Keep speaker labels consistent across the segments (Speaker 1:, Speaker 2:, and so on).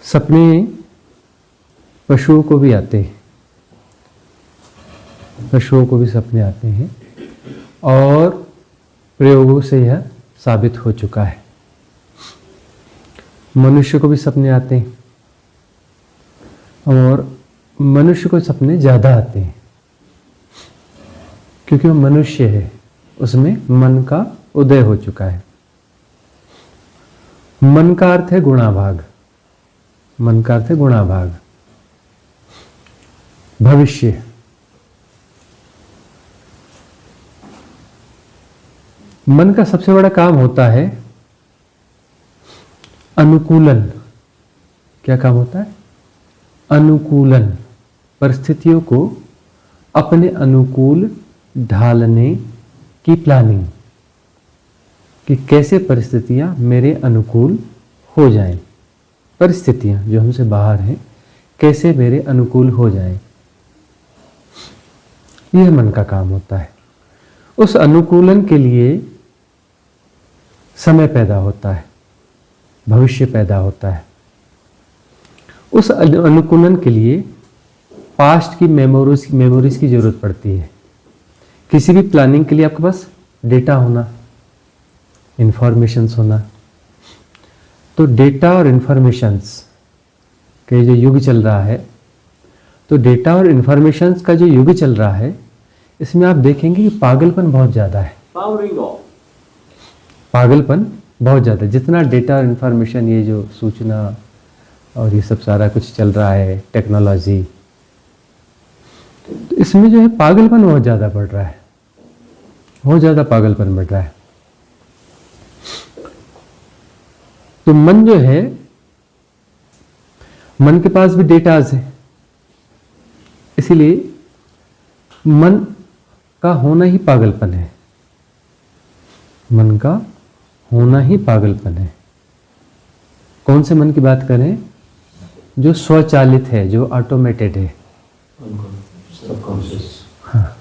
Speaker 1: सपने पशुओं को भी आते हैं, पशुओं को भी सपने आते हैं और प्रयोगों से यह साबित हो चुका है। मनुष्य को भी सपने आते हैं और मनुष्य को सपने ज़्यादा आते हैं क्योंकि वो मनुष्य है, उसमें मन का उदय हो चुका है। मन का अर्थ है गुणाभाग, मन का अर्थ है गुणाभाग, भविष्य। मन का सबसे बड़ा काम होता है अनुकूलन। क्या काम होता है? अनुकूलन, परिस्थितियों को अपने अनुकूल ढालने की प्लानिंग, कि कैसे परिस्थितियां मेरे अनुकूल हो जाएं। परिस्थितियां जो हमसे बाहर हैं कैसे मेरे अनुकूल हो जाएं, यह मन का काम होता है। उस अनुकूलन के लिए समय पैदा होता है, भविष्य पैदा होता है। उस अनुकूलन के लिए पास्ट की मेमोरीज की जरूरत पड़ती है। किसी भी प्लानिंग के लिए आपके पास डेटा होना, इंफॉर्मेशंस होना। तो डेटा और इंफॉर्मेशंस के जो युग चल रहा है, तो डेटा और इंफॉर्मेशंस का जो युग चल रहा है, इसमें आप देखेंगे कि पागलपन बहुत ज़्यादा है। पागलपन बहुत ज़्यादा, जितना डेटा और इंफॉर्मेशन, ये जो सूचना और ये सब सारा कुछ चल रहा है, टेक्नोलॉजी, तो इसमें जो है पागलपन बहुत ज़्यादा बढ़ रहा है, बहुत ज़्यादा पागलपन बढ़ रहा है। तो मन जो है, मन के पास भी डेटाज है, इसीलिए मन का होना ही पागलपन है। मन का होना ही पागलपन है। कौन से मन की बात करें? जो स्वचालित है, जो ऑटोमेटेड है। हाँ,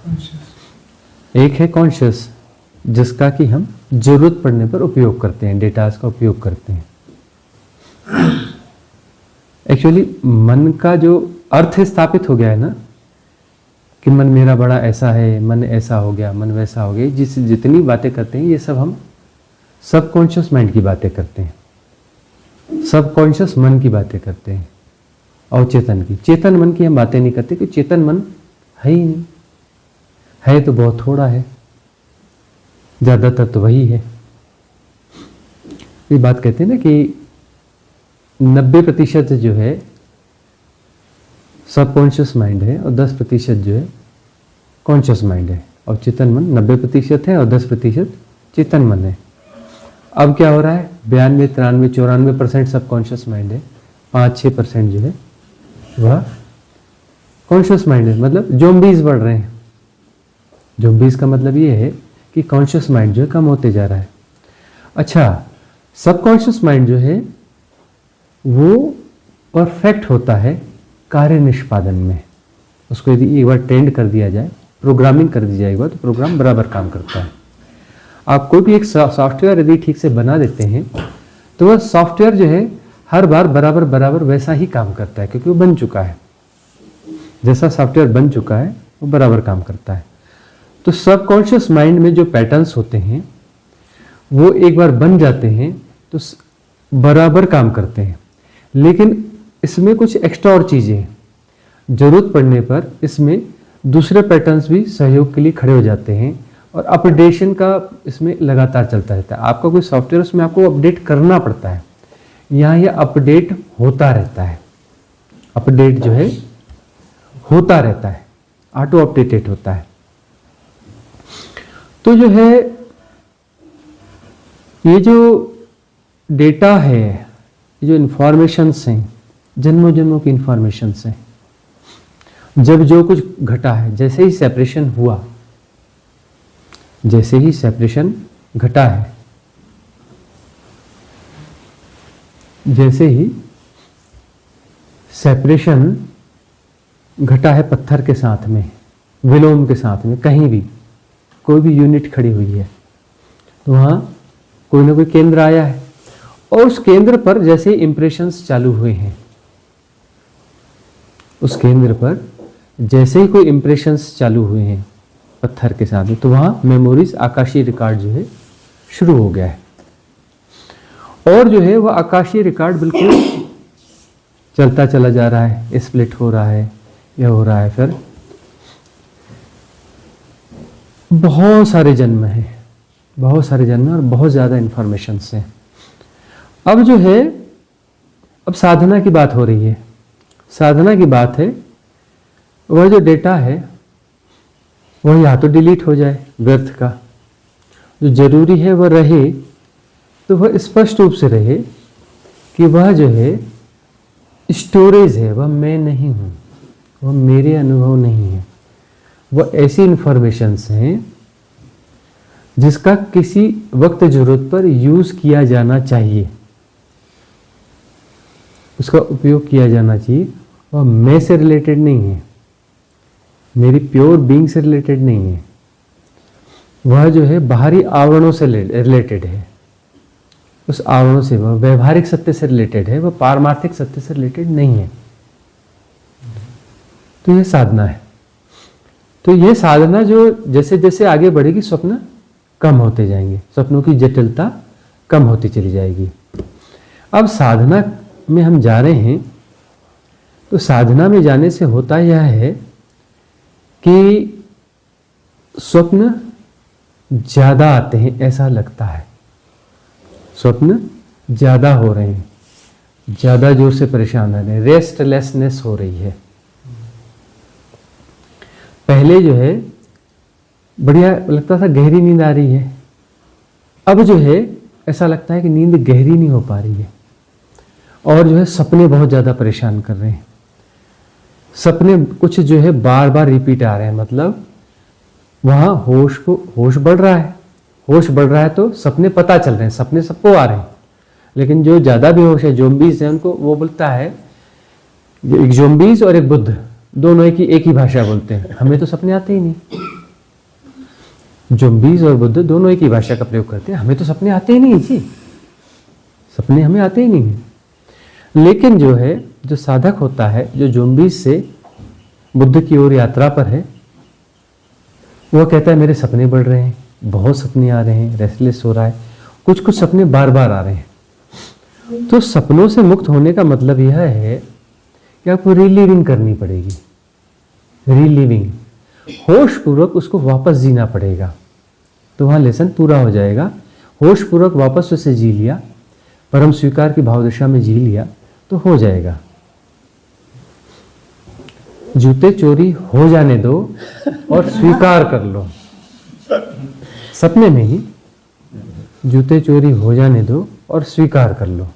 Speaker 1: एक है कॉन्शियस, जिसका कि हम जरूरत पड़ने पर उपयोग करते हैं, डेटास का उपयोग करते हैं। एक्चुअली मन का जो अर्थ स्थापित हो गया है ना, कि मन मेरा बड़ा ऐसा है, मन ऐसा हो गया, मन वैसा हो गया, जितनी बातें करते हैं ये सब हम सबकॉन्शियस माइंड की बातें करते हैं, सबकॉन्शियस मन की बातें करते हैं, और चेतन की, चेतन मन की हम बातें नहीं करते कि चेतन मन है ही नहीं, है तो बहुत थोड़ा है, ज़्यादातर तो वही है। ये बात कहते हैं ना कि 90% जो है सबकॉन्शियस माइंड है और 10% जो है कॉन्शियस माइंड है, और चेतन मन 90% है और 10% चेतन मन है। अब क्या हो रहा है? 92, 93, 94% सबकॉन्शियस माइंड है, 5-6% जो है वह कॉन्शियस माइंड है। मतलब ज़ॉम्बीज बढ़ रहे हैं। ज़ॉम्बीज का मतलब ये है कि कॉन्शियस माइंड जो है कम होते जा रहा है। अच्छा, सबकॉन्शियस माइंड जो है वो परफेक्ट होता है कार्य निष्पादन में। उसको यदि एक बार ट्रेंड कर दिया जाए, प्रोग्रामिंग कर दी जाए एक बार, तो प्रोग्राम बराबर काम करता है। आप कोई भी एक सॉफ्टवेयर यदि ठीक से बना देते हैं तो वह सॉफ्टवेयर जो है हर बार बराबर बराबर वैसा ही काम करता है, क्योंकि वो बन चुका है। जैसा सॉफ्टवेयर बन चुका है वो बराबर काम करता है। तो सबकॉन्शियस माइंड में जो पैटर्न्स होते हैं वो एक बार बन जाते हैं तो बराबर काम करते हैं। लेकिन इसमें कुछ एक्स्ट्रा और चीज़ें हैं, जरूरत पड़ने पर इसमें दूसरे पैटर्न्स भी सहयोग के लिए खड़े हो जाते हैं, और अपडेशन का इसमें लगातार चलता रहता है। आपका कोई सॉफ्टवेयर, उसमें आपको अपडेट करना पड़ता है, यहाँ ये अपडेट होता रहता है। अपडेट जो है होता रहता है, ऑटो अपडेटेड होता है। तो जो है ये जो डेटा है, ये जो इंफॉर्मेशंस हैं, जन्मों जन्मों की इंफॉर्मेशंस हैं, जब जो कुछ घटा है, जैसे ही सेपरेशन हुआ, जैसे ही सेपरेशन घटा है, जैसे ही सेपरेशन घटा है पत्थर के साथ में, विलोम के साथ में, कहीं भी कोई भी यूनिट खड़ी हुई है तो वहाँ कोई ना कोई केंद्र आया है, और उस केंद्र पर जैसे इंप्रेशंस चालू हुए हैं, उस केंद्र पर जैसे ही कोई इम्प्रेशंस चालू हुए हैं पत्थर के साथ, तो वहाँ मेमोरीज आकाशीय रिकॉर्ड जो है शुरू हो गया है। और जो है वह आकाशीय रिकॉर्ड बिल्कुल चलता चला जा रहा है, स्प्लिट हो रहा है, यह हो रहा है। फिर बहुत सारे जन्म हैं, बहुत सारे जन्म और बहुत ज़्यादा इंफॉर्मेशंस हैं। अब जो है, अब साधना की बात हो रही है। साधना की बात है, वह जो डेटा है वह या तो डिलीट हो जाए, व्यर्थ का, जो जरूरी है वह रहे, तो वह स्पष्ट रूप से रहे कि वह जो है स्टोरेज है, वह मैं नहीं हूँ, वह मेरे अनुभव नहीं है। वह ऐसी इंफॉर्मेशंस हैं जिसका किसी वक्त जरूरत पर यूज किया जाना चाहिए, उसका उपयोग किया जाना चाहिए। वह मैं से रिलेटेड नहीं है, मेरी प्योर बीइंग से रिलेटेड नहीं है। वह जो है बाहरी आवरणों से रिलेटेड है, उस आवरणों से, वह व्यवहारिक सत्य से रिलेटेड है, वह पारमार्थिक सत्य से रिलेटेड नहीं है। तो यह साधना है। तो यह साधना जो जैसे जैसे आगे बढ़ेगी, स्वप्न कम होते जाएंगे, स्वप्नों की जटिलता कम होती चली जाएगी। अब साधना में हम जा रहे हैं, तो साधना में जाने से होता यह है कि स्वप्न ज्यादा आते हैं, ऐसा लगता है। स्वप्न ज्यादा हो रहे हैं, ज्यादा जोर से परेशान है, रेस्टलेसनेस हो रही है। पहले जो है बढ़िया लगता था, गहरी नींद आ रही है। अब जो है ऐसा लगता है कि नींद गहरी नहीं हो पा रही है, और जो है सपने बहुत ज्यादा परेशान कर रहे हैं। सपने कुछ जो है बार बार रिपीट आ रहे हैं, मतलब वहां होश बढ़ रहा है, होश बढ़ रहा है तो सपने पता चल रहे हैं, सपने सबको आ रहे हैं। लेकिन जो ज्यादा बेहोश है, जोम्बीज है, उनको वो बोलता है, एक जोम्बीज और एक बुद्ध, दोनों एक ही भाषा बोलते हैं, हमें तो सपने आते ही नहीं। जोम्बीज और बुद्ध दोनों एक ही भाषा का प्रयोग करते हैं, हमें तो सपने आते ही नहीं जी, सपने हमें आते ही नहीं है। लेकिन जो है, जो साधक होता है, जो जोम्बीज से बुद्ध की ओर यात्रा पर है, वह कहता है मेरे सपने बढ़ रहे हैं, बहुत सपने आ रहे हैं, रेस्टलेस हो रहा है, कुछ कुछ सपने बार बार आ रहे हैं। तो सपनों से मुक्त होने का मतलब यह है कि आपको रीलिविंग करनी पड़ेगी, रीलिविंग, होश पूर्वक उसको वापस जीना पड़ेगा। तो वहां लेसन पूरा हो जाएगा। होश पूर्वक वापस उसे जी लिया, परम स्वीकार की भावदशा में जी लिया, तो हो जाएगा। जूते चोरी हो जाने दो और स्वीकार कर लो, सपने में ही जूते चोरी हो जाने दो और स्वीकार कर लो।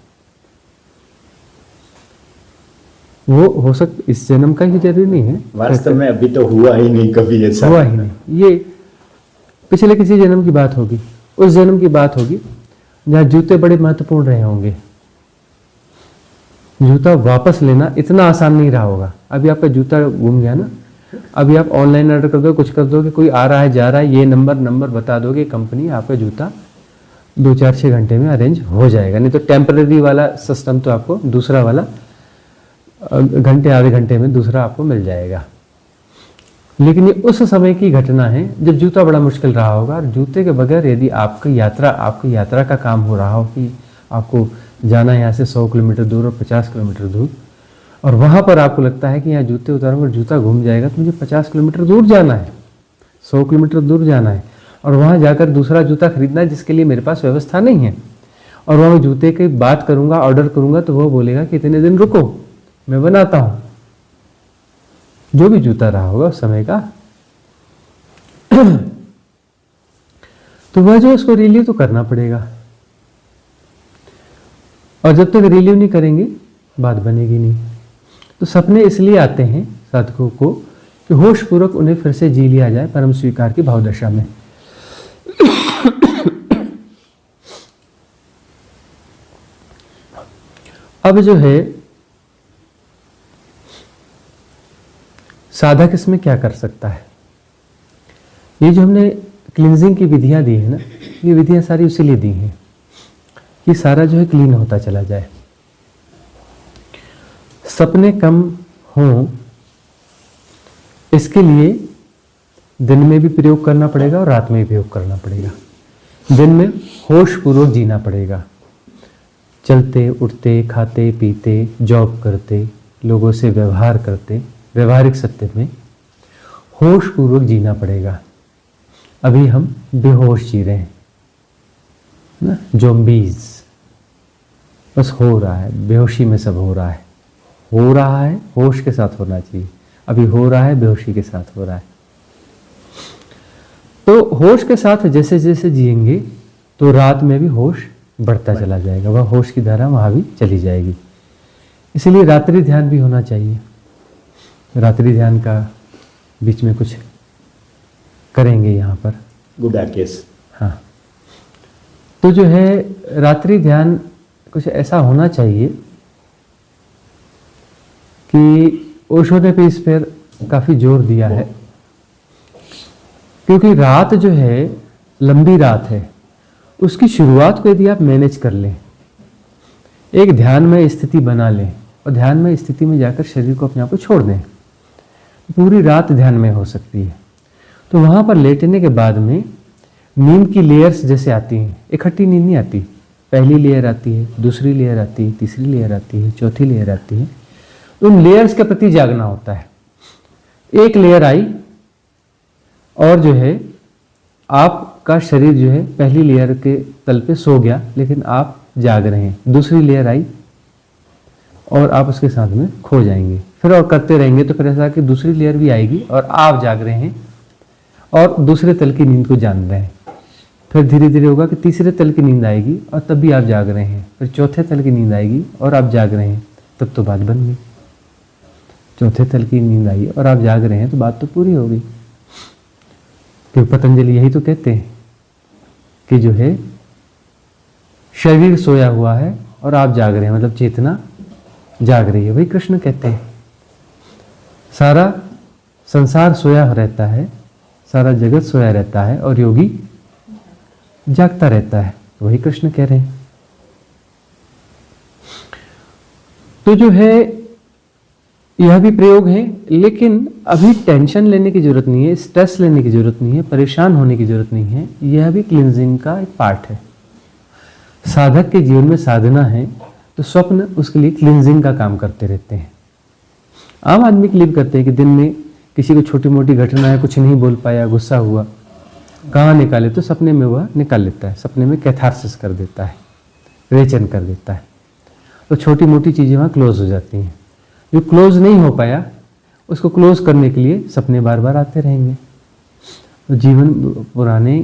Speaker 1: वो हो इस जन्म का ही जरूरी नहीं है,
Speaker 2: वास्तव में अभी तो हुआ ही नहीं, कभी ऐसा
Speaker 1: हुआ ही नहीं। ये पिछले किसी जन्म की बात होगी, उस जन्म की बात होगी जहां जूते बड़े महत्वपूर्ण रहे होंगे। जूता वापस लेना इतना आसान नहीं रहा होगा। अभी आपका जूता गुम गया ना, अभी आप ऑनलाइन ऑर्डर कर दो, कुछ कर दोगे, कोई आ रहा है जा रहा है, ये नंबर बता दोगे, कंपनी आपका जूता 2-4-6 घंटे में अरेंज हो जाएगा। नहीं तो टेम्पररी वाला सिस्टम तो आपको दूसरा वाला घंटे आधे घंटे में दूसरा आपको मिल जाएगा। लेकिन ये उस समय की घटना है जब जूता बड़ा मुश्किल रहा होगा। और जूते के बगैर यदि आपकी यात्रा का काम हो रहा हो कि आपको जाना है यहाँ से 100 किलोमीटर दूर और 50 किलोमीटर दूर, और वहाँ पर आपको लगता है कि यहाँ जूते उतारूंगा जूता घूम जाएगा, तो मुझे 50 किलोमीटर दूर जाना है, 100 किलोमीटर दूर जाना है, और वहाँ जाकर दूसरा जूता खरीदना है जिसके लिए मेरे पास व्यवस्था नहीं है। और वहाँ जूते की बात करूँगा, ऑर्डर करूँगा, तो वो बोलेगा कि इतने दिन रुको, मैं बनाता हूँ। जो भी जूता रहा होगा उस समय का तो वह जो उसको रिलीव तो करना पड़ेगा। और जब तक रिलीव नहीं करेंगे बात बनेगी नहीं। तो सपने इसलिए आते हैं साधकों को कि होश पूर्वक उन्हें फिर से जी लिया जाए परम स्वीकार की भावदशा में। अब जो है साधक इसमें क्या कर सकता है? ये जो हमने क्लींजिंग की विधियां दी है ना, ये विधियां सारी इसीलिए दी हैं कि सारा जो है क्लीन होता चला जाए, सपने कम हों इसके लिए दिन में भी प्रयोग करना पड़ेगा और रात में भी प्रयोग करना पड़ेगा। दिन में होश पूर्वक जीना पड़ेगा, चलते उठते खाते पीते जॉब करते लोगों से व्यवहार करते व्यवहारिक सत्य में होश पूर्वक जीना पड़ेगा। अभी हम बेहोश जी रहे हैं ना, ज़ॉम्बीज़, बस हो रहा है, बेहोशी में सब हो रहा है, होश के साथ होना चाहिए, अभी हो रहा है बेहोशी के साथ हो रहा है। तो होश के साथ जैसे जैसे जिएंगे तो रात में भी होश बढ़ता चला जाएगा, वह होश की धारा वहाँ भी चली जाएगी। इसलिए रात्रि ध्यान भी होना चाहिए। रात्रि ध्यान का बीच में कुछ करेंगे यहाँ पर।
Speaker 2: गुड आकेश।
Speaker 1: हाँ, तो जो है रात्रि ध्यान कुछ ऐसा होना चाहिए कि ओशो ने भी इस पर काफ़ी जोर दिया है, क्योंकि रात जो है लंबी रात है, उसकी शुरुआत को यदि आप मैनेज कर लें, एक ध्यान में स्थिति बना लें और ध्यान में स्थिति में जाकर शरीर को अपने आप को छोड़ दें, पूरी रात ध्यान में हो सकती है। तो वहाँ पर लेटने के बाद में नींद की लेयर्स जैसे आती हैं, इकट्ठी नींद नहीं आती, पहली लेयर आती है, दूसरी लेयर आती है, तीसरी लेयर आती है, चौथी लेयर आती है। उन लेयर्स के प्रति जागना होता है। एक लेयर आई और जो है आपका शरीर जो है पहली लेयर के तल पे सो गया, लेकिन आप जाग रहे हैं। दूसरी लेयर आई और आप उसके साथ में खो जाएंगे, फिर और करते रहेंगे तो फिर ऐसा कि दूसरी लेयर भी आएगी और आप जाग रहे हैं और दूसरे तल की नींद को जान रहे हैं। फिर धीरे धीरे होगा कि तीसरे तल की नींद आएगी और तब भी आप जाग रहे हैं, फिर चौथे तल की नींद आएगी और आप जाग रहे हैं, तब तो बात बन गई। चौथे तल की नींद आई और आप जाग रहे हैं तो बात तो पूरी हो गई। क्योंकि पतंजलि यही तो कहते हैं कि जो है शरीर सोया हुआ है और आप जाग रहे हैं, मतलब चेतना जाग रही है। वही कृष्ण कहते हैं सारा संसार सोया रहता है, सारा जगत सोया रहता है और योगी जागता रहता है। वही कृष्ण कह रहे हैं। तो जो है यह भी प्रयोग है, लेकिन अभी टेंशन लेने की जरूरत नहीं है, स्ट्रेस लेने की जरूरत नहीं है, परेशान होने की जरूरत नहीं है। यह भी क्लींजिंग का एक पार्ट है। साधक के जीवन में साधना है तो स्वप्न उसके लिए क्लींजिंग का काम करते रहते हैं। आम आदमी के लिए भी करते हैं कि दिन में किसी को छोटी मोटी घटना है, कुछ नहीं बोल पाया, गुस्सा हुआ, कहाँ निकाले, तो सपने में वह निकाल लेता है, सपने में कैथारसिस कर देता है, रेचन कर देता है। तो छोटी मोटी चीज़ें वहाँ क्लोज हो जाती हैं। जो क्लोज नहीं हो पाया उसको क्लोज करने के लिए सपने बार बार आते रहेंगे। तो पुराने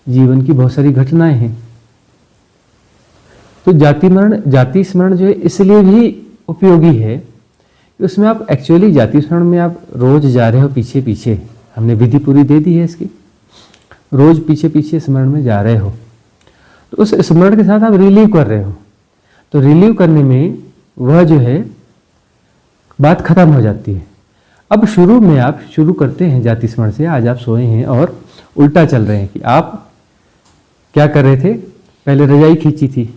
Speaker 1: जीवन की बहुत सारी घटनाएं हैं। तो जाति स्मरण जो है इसलिए भी उपयोगी है कि उसमें आप एक्चुअली जाति स्मरण में आप रोज जा रहे हो पीछे पीछे, हमने विधि पूरी दे दी है इसकी, रोज पीछे पीछे स्मरण में जा रहे हो, तो उस स्मरण के साथ आप रिलीव कर रहे हो। तो रिलीव करने में वह जो है बात खत्म हो जाती है। अब शुरू में आप शुरू करते हैं जाति स्मरण से। आज आप सोए हैं और उल्टा चल रहे हैं कि आप क्या कर रहे थे, पहले रजाई खींची थी,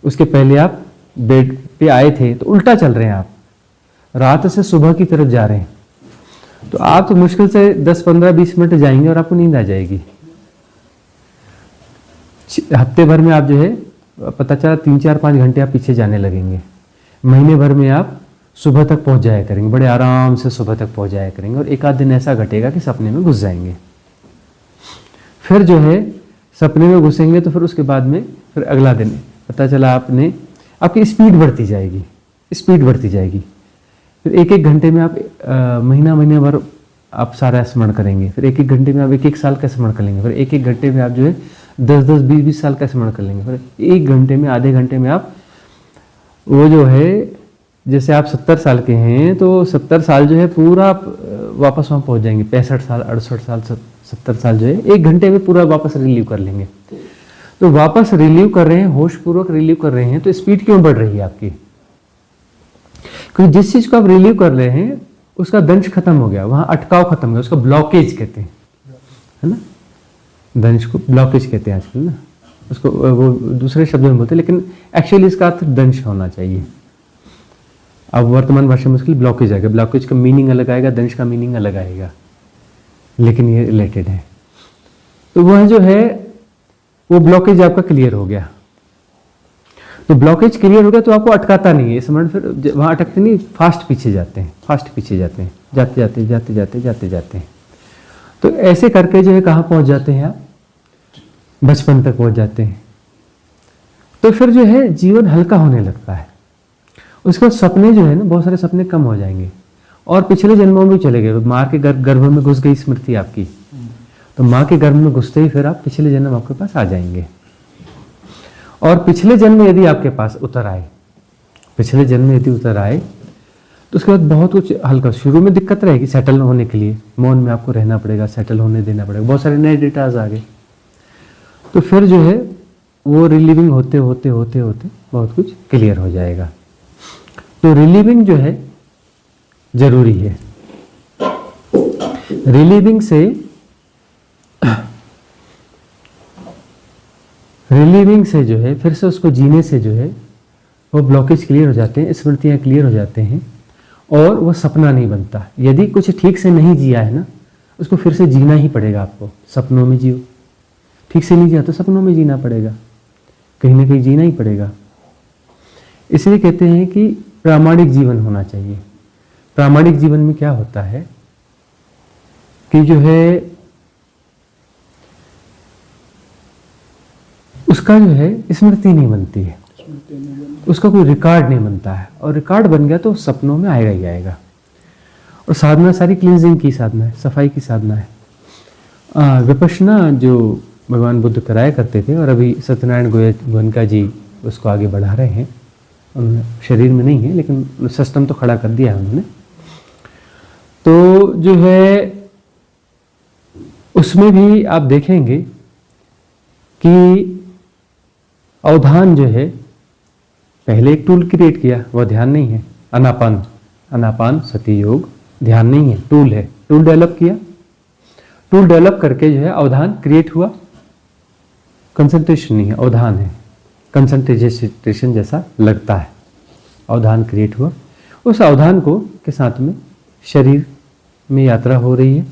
Speaker 1: उसके पहले आप बेड पे आए थे, तो उल्टा चल रहे हैं आप, रात से सुबह की तरफ जा रहे हैं। तो आप तो मुश्किल से 10, 15, 20 मिनट जाएंगे और आपको नींद आ जाएगी। हफ्ते भर में आप जो है पता चला 3, 4, 5 घंटे आप पीछे जाने लगेंगे। महीने भर में आप सुबह तक पहुंच जाया करेंगे, बड़े आराम से सुबह तक पहुंच जाया करेंगे। और एक आध दिन ऐसा घटेगा कि सपने में घुस जाएंगे। फिर जो है सपने में घुसेंगे तो फिर उसके बाद में फिर अगला दिन पता चला आपकी स्पीड बढ़ती जाएगी। फिर एक एक घंटे में आप महीना भर आप सारा स्मरण करेंगे। फिर एक एक घंटे में आप 1 साल का स्मरण कर लेंगे। फिर एक एक घंटे में आप जो है 10, 20 साल का स्मरण कर लेंगे। फिर 1 घंटे में, आधे घंटे में आप वो जो है, जैसे आप 70 साल के हैं तो 70 साल जो है पूरा आप वापस वहाँ पहुँच जाएंगे। 65 साल, 68 साल, 70 साल जो है 1 घंटे में पूरा वापस रिलीव कर लेंगे। तो वापस रिलीव कर रहे हैं, होशपूर्वक रिलीव कर रहे हैं, तो स्पीड क्यों बढ़ रही है आपकी? क्योंकि जिस चीज को आप रिलीव कर रहे हैं उसका दंश खत्म हो गया, वहां अटकाव खत्म हो गया, उसका ब्लॉकेज कहते हैं, है ना। दंश को ब्लॉकेज कहते हैं आजकल ना, उसको वो दूसरे शब्दों में बोलते हैं, लेकिन एक्चुअली इसका अर्थ दंश होना चाहिए। अब वर्तमान भाषा में उसके लिए ब्लॉकेज आएगा। ब्लॉकेज का मीनिंग अलग आएगा, दंश का मीनिंग अलग आएगा। लेकिन ये रिलेटेड है। तो वह जो है वो ब्लॉकेज आपका क्लियर हो गया। तो ब्लॉकेज क्लियर हो गया तो आपको अटकाता नहीं है, इस समय फिर वहाँ अटकते नहीं, फास्ट पीछे जाते हैं, फास्ट पीछे जाते हैं, जाते जाते जाते जाते जाते जाते हैं। तो ऐसे करके जो है कहाँ पहुँच जाते हैं आप, बचपन तक पहुँच जाते हैं। तो फिर जो है जीवन हल्का होने लगता है। उसके बाद सपने जो है ना, बहुत सारे सपने कम हो जाएंगे और पिछले जन्मों में चले गए। माँ के गर्भ में घुस गई स्मृति आपकी, तो माँ के गर्भ में घुसते ही फिर आप पिछले जन्म आपके पास आ जाएंगे। और पिछले जन्म यदि आपके पास उतर आए, पिछले जन्म यदि उतर आए तो उसके बाद बहुत कुछ हल्का, शुरू में दिक्कत रहेगी सेटल होने के लिए, मौन में आपको रहना पड़ेगा, सेटल होने देना पड़ेगा, बहुत सारे नए डेटाज आ गए। तो फिर जो है वो रिलीविंग होते होते होते होते बहुत कुछ क्लियर हो जाएगा। तो रिलीविंग जो है जरूरी है। रिलीविंग से जो है फिर से उसको जीने से जो है वो ब्लॉकेज क्लियर हो जाते हैं, स्मृतियां क्लियर हो जाते हैं और वो सपना नहीं बनता। यदि कुछ ठीक से नहीं जिया है ना, उसको फिर से जीना ही पड़ेगा आपको। सपनों में जियो, ठीक से नहीं जिया तो सपनों में जीना पड़ेगा, कहीं ना कहीं जीना ही पड़ेगा। इसलिए कहते हैं कि प्रामाणिक जीवन होना चाहिए। प्रामाणिक जीवन में क्या होता है कि जो है उसका जो है स्मृति नहीं बनती है, उसका कोई रिकॉर्ड नहीं बनता है, और रिकॉर्ड बन गया तो सपनों में आएगा ही आएगा। और साधना सारी क्लींजिंग की साधना है, सफाई की साधना है। विपश्यना जो भगवान बुद्ध कराया करते थे और अभी सत्यनारायण गोयनका जी उसको आगे बढ़ा रहे हैं। उन्होंने शरीर में नहीं है लेकिन सिस्टम तो खड़ा कर दिया है उन्होंने। तो जो है उसमें भी आप देखेंगे कि अवधान जो है पहले एक टूल क्रिएट किया, वह ध्यान नहीं है। अनापान सती योग ध्यान नहीं है, टूल है। टूल डेवलप किया, टूल डेवलप करके जो है अवधान क्रिएट हुआ। कंसंट्रेशन नहीं है, अवधान है। कंसंट्रेशन जैसा लगता है, अवधान क्रिएट हुआ। उस अवधान को के साथ में शरीर में यात्रा हो रही है।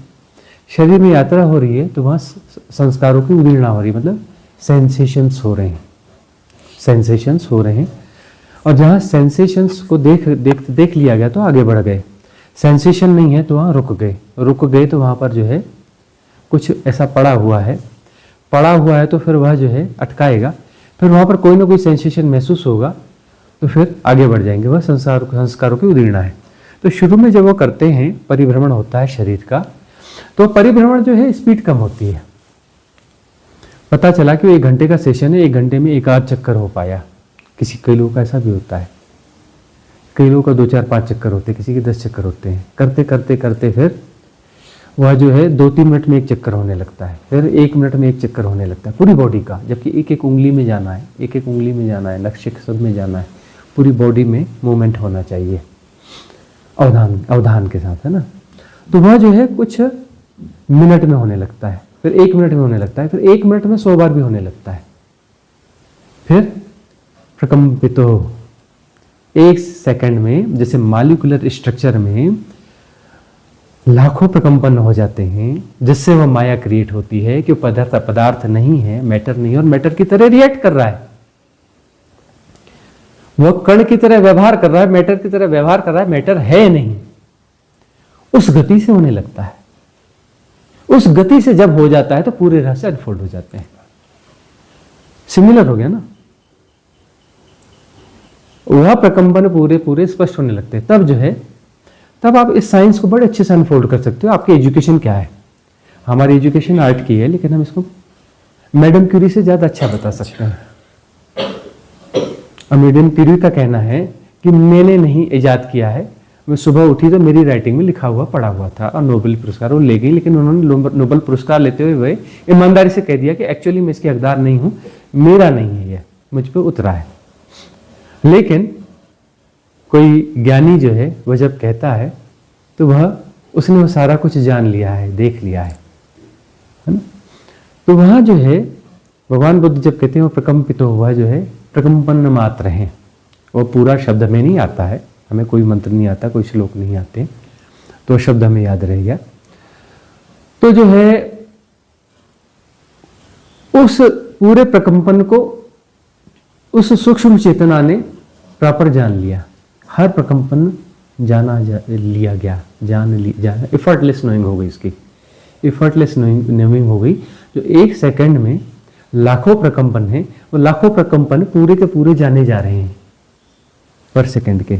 Speaker 1: शरीर में यात्रा हो रही है तो वहाँ संस्कारों की उदीर्णा हो रही है, मतलब सेंसेशंस हो रहे हैं, सेंसेशंस हो रहे हैं। और जहाँ सेंसेशंस को देख लिया गया तो आगे बढ़ गए। सेंसेशन नहीं है तो वहाँ रुक गए तो वहाँ पर जो है कुछ ऐसा पड़ा हुआ है तो फिर वह जो है अटकाएगा। फिर वहाँ पर कोई ना कोई सेंसेशन महसूस होगा तो फिर आगे बढ़ जाएंगे। वह संस्कारों की उदीर्णा है। तो शुरू में जब वो करते हैं, परिभ्रमण होता है शरीर का, तो परिभ्रमण जो है स्पीड कम होती है। पता चला कि 1 घंटे का सेशन है, 1 घंटे में 1 आध चक्कर हो पाया। कई लोगों का ऐसा भी होता है, कई लोगों का 2 4 5 चक्कर होते हैं, किसी के 10 चक्कर होते हैं। करते करते करते फिर वह जो है 2-3 मिनट में 1 चक्कर होने लगता है, फिर 1 मिनट में 1 चक्कर होने लगता है पूरी बॉडी का। जबकि एक एक उंगली में जाना है, लक्ष्य के सब में जाना है, पूरी बॉडी में मूवमेंट होना चाहिए अवधान के साथ, है ना। तो वह जो है कुछ मिनट में होने लगता है, फिर 1 मिनट में होने लगता है, फिर 1 मिनट में 100 बार भी होने लगता है। फिर प्रकंपितो 1 सेकंड में, जैसे मॉलिक्यूलर स्ट्रक्चर में लाखों प्रकंपन हो जाते हैं, जिससे वह माया क्रिएट होती है कि पदार्थ नहीं है, मैटर नहीं है, और मैटर की तरह रिएक्ट कर रहा है। वह कण की तरह व्यवहार कर रहा है, मैटर की तरह व्यवहार कर रहा है, मैटर है नहीं। उस गति से होने लगता है। उस गति से जब हो जाता है तो पूरे रहस्य अनफोल्ड हो जाते हैं। सिमिलर हो गया ना। वह प्रकंपन पूरे स्पष्ट होने लगते हैं। तब जो है, तब आप इस साइंस को बड़े अच्छे से अनफोल्ड कर सकते हो। आपकी एजुकेशन क्या है? हमारी एजुकेशन आर्ट की है, लेकिन हम इसको मैडम क्यूरी से ज्यादा अच्छा बता सकते हैं। मैडम क्यूरी का कहना है कि मैंने नहीं इजाद किया है, मैं सुबह उठी तो मेरी राइटिंग में लिखा हुआ पड़ा हुआ था और नोबेल पुरस्कार वो ले गई। लेकिन उन्होंने नोबेल पुरस्कार लेते हुए ईमानदारी से कह दिया कि एक्चुअली मैं इसकी हकदार नहीं हूं, मेरा नहीं है, यह मुझ पे उतरा है। लेकिन कोई ज्ञानी जो है वह जब कहता है तो उसने वो सारा कुछ जान लिया है, देख लिया है ना। तो वहां जो है भगवान बुद्ध जब कहते हैं वो प्रकंपित हुआ, जो है प्रकंपन मात्र है। वो पूरा शब्द हमें नहीं आता है, हमें कोई मंत्र नहीं आता, कोई श्लोक नहीं आते, तो शब्द हमें याद रह गया। तो जो है उस पूरे प्रकंपन को उस सूक्ष्म चेतना ने प्रॉपर जान लिया, हर प्रकंपन लिया गया, जान इफर्टलेस नोइंग हो गई, इसकी इफर्टलेस नोइंग हो गई। जो एक सेकंड में लाखों प्रकंपन है, वो लाखों प्रकंपन पूरे के पूरे जाने जा रहे हैं, पर सेकंड के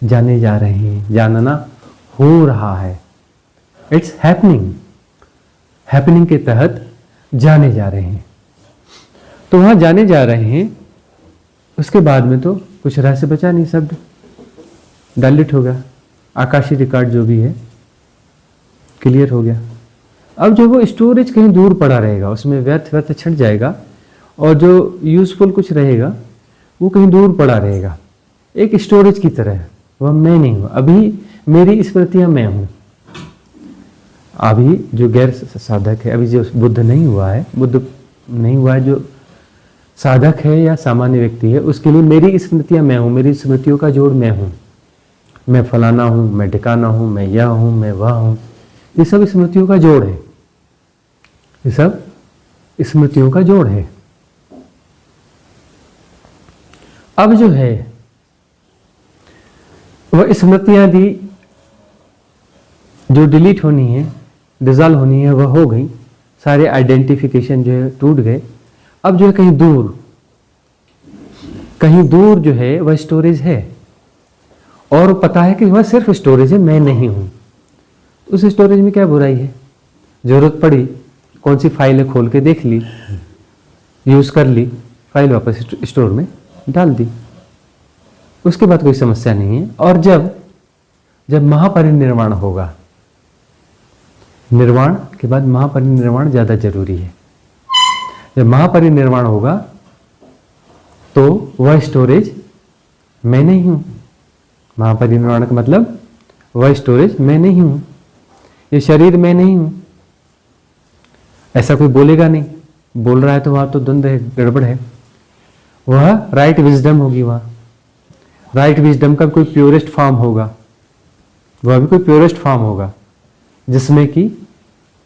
Speaker 1: जाने जा रहे हैं, जानना हो रहा है, इट्स हैपनिंग, हैपनिंग के तहत जाने जा रहे हैं। तो वहां जाने जा रहे हैं, उसके बाद में तो कुछ रहस्य बचा नहीं, सब डाइल्यूट हो गया, आकाशीय रिकॉर्ड जो भी है क्लियर हो गया। अब जो वो स्टोरेज कहीं दूर पड़ा रहेगा, उसमें व्यर्थ छट जाएगा, और जो यूजफुल कुछ रहेगा वो कहीं दूर पड़ा रहेगा, एक स्टोरेज की तरह। वह मैं नहीं हूं, अभी मेरी स्मृतियां मैं हूं। अभी जो गैर साधक है, अभी जो बुद्ध नहीं हुआ है, जो साधक है या सामान्य व्यक्ति है, उसके लिए मेरी स्मृतियां मैं हूं, मेरी स्मृतियों का जोड़ मैं हूं, मैं फलाना हूं, मैं ठिकाना हूं, मैं यह हूं, मैं वह हूं। ये सब स्मृतियों का जोड़ है, ये सब स्मृतियों का जोड़ है। अब जो है वह स्मृतियां दी जो डिलीट होनी है, डिजॉल्व होनी है, वह हो गई, सारे आइडेंटिफिकेशन जो है टूट गए। अब जो है कहीं दूर जो है वह स्टोरेज है, और पता है कि वह सिर्फ स्टोरेज है, मैं नहीं हूं। उस स्टोरेज में क्या बुराई है? जरूरत पड़ी, कौन सी फाइल है खोल के देख ली, यूज कर ली, फाइल वापस स्टोर में डाल दी, उसके बाद कोई समस्या नहीं है। और जब महापरिनिर्वाण होगा, निर्वाण के बाद महापरिनिर्वाण ज्यादा जरूरी है। जब महापरिनिर्वाण होगा तो वह स्टोरेज मैं नहीं हूं। महापरिनिर्वाण का मतलब वह स्टोरेज मैं नहीं हूं, ये शरीर मैं नहीं हूं। ऐसा कोई बोलेगा नहीं, बोल रहा है तो वहां तो द्वंद्व है, गड़बड़ है। वह राइट विजडम होगी, वहां राइट विजडम का कोई प्योरेस्ट फॉर्म होगा, वह भी कोई प्योरेस्ट फॉर्म होगा, जिसमें कि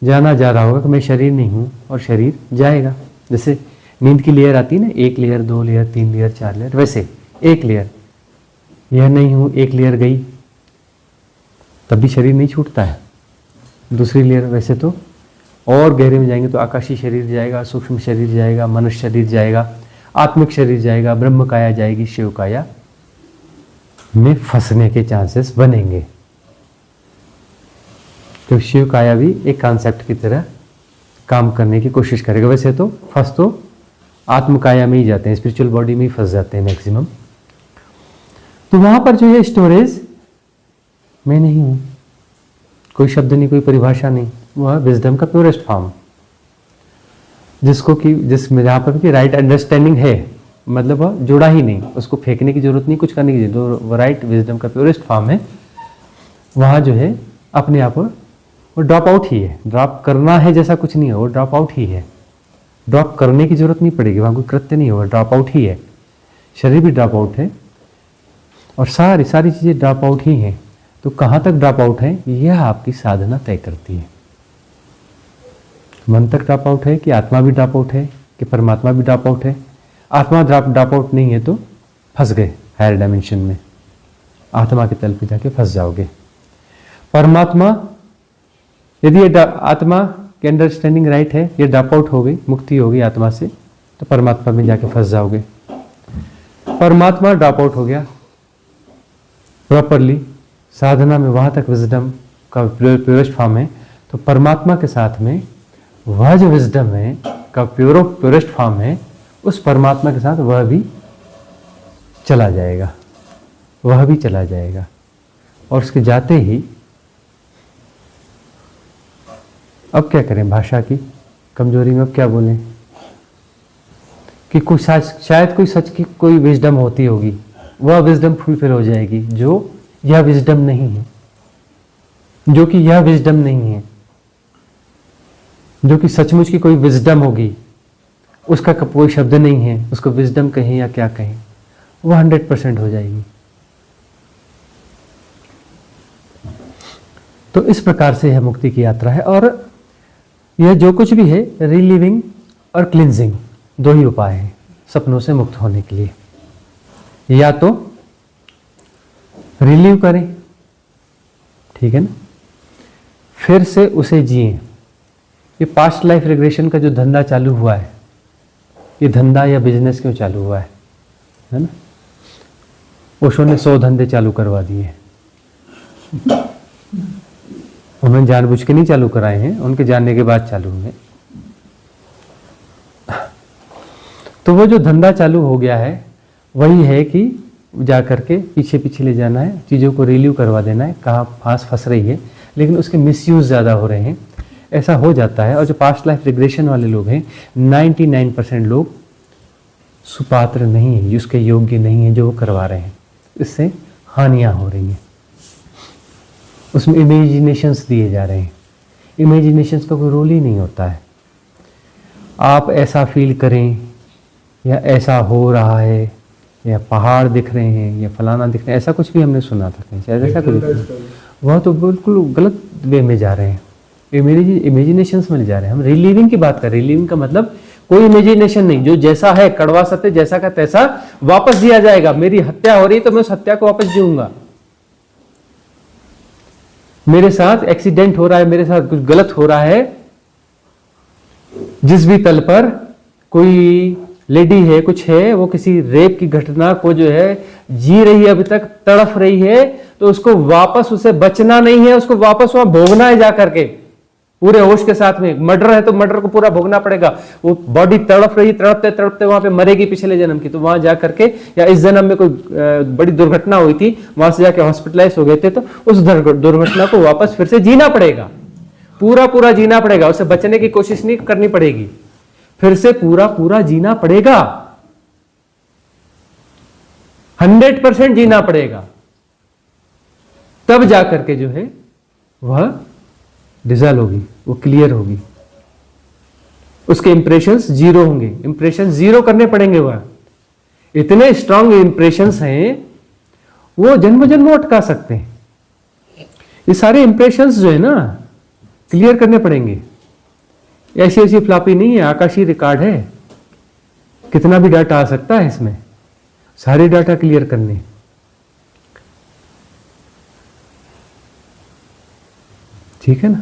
Speaker 1: जाना जा रहा होगा कि मैं शरीर नहीं हूं और शरीर जाएगा। जैसे नींद की लेयर आती है ना, 1 लेयर, 2 लेयर, 3 लेयर, 4 लेयर, वैसे एक लेयर यह नहीं हूं, एक लेयर गई, तब भी शरीर नहीं छूटता है। दूसरी लेयर वैसे तो और गहरे में जाएंगे तो आकाशीय शरीर जाएगा, सूक्ष्म शरीर जाएगा, मनुष्य शरीर जाएगा, आत्मिक शरीर जाएगा, ब्रह्म काया जाएगी, शिव काया में फंसने के चांसेस बनेंगे। तो शिव काया भी एक कॉन्सेप्ट की तरह काम करने की कोशिश करेगा। वैसे तो फंस तो आत्म काया में ही जाते हैं, स्पिरिचुअल बॉडी में ही फंस जाते हैं मैक्सिमम। तो वहां पर जो है स्टोरेज मैं नहीं हूं, कोई शब्द नहीं, कोई परिभाषा नहीं, वह विजडम का प्योरेस्ट फॉर्म, जिसमें जहां पर भी राइट अंडरस्टैंडिंग है, मतलब वह जुड़ा ही नहीं, उसको फेंकने की जरूरत नहीं, कुछ करने की जरूरत, तो राइट विजडम का प्योरेस्ट फॉर्म है। वहां जो है अपने आप वो ड्रॉप आउट ही है, ड्रॉप करना है जैसा कुछ नहीं है, वो ड्रॉप आउट ही है। ड्रॉप करने की जरूरत नहीं पड़ेगी, वहां कोई कृत्य नहीं होगा, ड्रॉप आउट ही है। शरीर भी ड्रॉप आउट है और सारी चीजें ड्रॉप आउट ही हैं। तो कहां तक ड्रॉप आउट है, यह आपकी साधना तय करती है। मन तक ड्रॉप आउट है कि आत्मा भी ड्रॉप आउट है कि परमात्मा भी ड्रॉप आउट है। आत्मा ड्रॉप आउट नहीं है तो फंस गए हायर डायमेंशन में, आत्मा के तल पे जाके फंस जाओगे। परमात्मा, यदि ये आत्मा की अंडरस्टैंडिंग राइट है, ये ड्रॉप आउट हो गई, मुक्ति हो गई आत्मा से, तो परमात्मा में जाके फंस जाओगे। परमात्मा ड्रॉप आउट हो गया प्रॉपरली साधना में, वहां तक विजडम का प्योरेस्ट फॉर्म है, तो परमात्मा के साथ में वह जो विजडम है का प्योरेस्ट फॉर्म है, उस परमात्मा के साथ वह भी चला जाएगा, वह भी चला जाएगा। और उसके जाते ही अब क्या करें, भाषा की कमजोरी में अब क्या बोलें कि कुछ शायद कोई सच की कोई विजडम होती होगी, वह विजडम फुलफिल हो जाएगी जो यह विजडम नहीं है, जो कि यह विजडम नहीं है, जो कि सचमुच की कोई विजडम होगी, उसका कोई शब्द नहीं है, उसको विजडम कहें या क्या कहें, वह 100% हो जाएगी। तो इस प्रकार से यह मुक्ति की यात्रा है। और यह जो कुछ भी है रिलीविंग और क्लिनजिंग दो ही उपाय हैं सपनों से मुक्त होने के लिए। या तो रिलीव करें, ठीक है ना, फिर से उसे जिए। ये पास्ट लाइफ रिग्रेशन का जो धंधा चालू हुआ है, ये धंधा या बिजनेस क्यों चालू हुआ है ना? ओशो ने 100 धंधे चालू करवा दिए। उन्होंने जानबूझ के नहीं चालू कराए हैं, उनके जानने के बाद चालू हुए। तो वो जो धंधा चालू हो गया है वही है कि जा करके पीछे पीछे ले जाना है, चीज़ों को रिलीव करवा देना है, कहाँ फांस फंस रही है, लेकिन उसके मिसयूज ज़्यादा हो रहे हैं, ऐसा हो जाता है। और जो पास्ट लाइफ रिग्रेशन वाले लोग हैं 99% लोग सुपात्र नहीं है, उसके योग्य नहीं है जो वो करवा रहे हैं, इससे हानियाँ हो रही हैं। उसमें इमेजिनेशंस दिए जा रहे हैं, इमेजिनेशंस का कोई रोल ही नहीं होता है। आप ऐसा फील करें या ऐसा हो रहा है या पहाड़ दिख रहे हैं या फलाना दिख रहे हैं, ऐसा कुछ भी हमने सुना था कहीं, शायद ऐसा कुछ, वह तो बिल्कुल गलत वे में जा रहे हैं, इमेजिनेशंस में ले जा रहे हैं। हम रिलीविंग की बात कर रहे हैं। रिलीविंग का मतलब कोई इमेजिनेशन नहीं, जो जैसा है कड़वा सत्य जैसा का तैसा वापस दिया जाएगा। मेरी हत्या हो रही है तो मैं उस हत्या को वापस जीऊंगा। मेरे साथ एक्सीडेंट हो रहा है, मेरे साथ कुछ गलत हो रहा है, जिस भी तल पर कोई लेडी है, कुछ है, वो किसी रेप की घटना को जो है जी रही है, अभी तक तड़फ रही है, तो उसको वापस, उसे बचना नहीं है, उसको वापस वहां भोगना है जा करके पूरे होश के साथ में। मर्डर है तो मर्डर को पूरा भोगना पड़ेगा। वो बॉडी तड़फ रही, तड़पते तड़पते वहां पे मरेगी पिछले जन्म की, तो वहां जा करके, या इस जन्म में कोई बड़ी दुर्घटना हुई थी, वहां से जाके हॉस्पिटलाइज हो गए थे, तो उस दुर्घटना को वापस फिर से जीना पड़ेगा, पूरा पूरा जीना पड़ेगा। उसे बचने की कोशिश नहीं करनी पड़ेगी, फिर से पूरा पूरा जीना पड़ेगा, 100% जीना पड़ेगा। तब जाकर के जो है वह डिजॉल्व होगी, वो क्लियर होगी, उसके इंप्रेशंस जीरो होंगे। इंप्रेशन जीरो करने पड़ेंगे, वह इतने स्ट्रांग इंप्रेशंस हैं वो जन्म जन्म अटका सकते हैं। ये सारे इंप्रेशंस जो है ना क्लियर करने पड़ेंगे। ऐसी ऐसी फ्लॉपी नहीं है, आकाशीय रिकॉर्ड है, कितना भी डाटा आ सकता है इसमें, सारे डाटा क्लियर करने। ठीक है ना?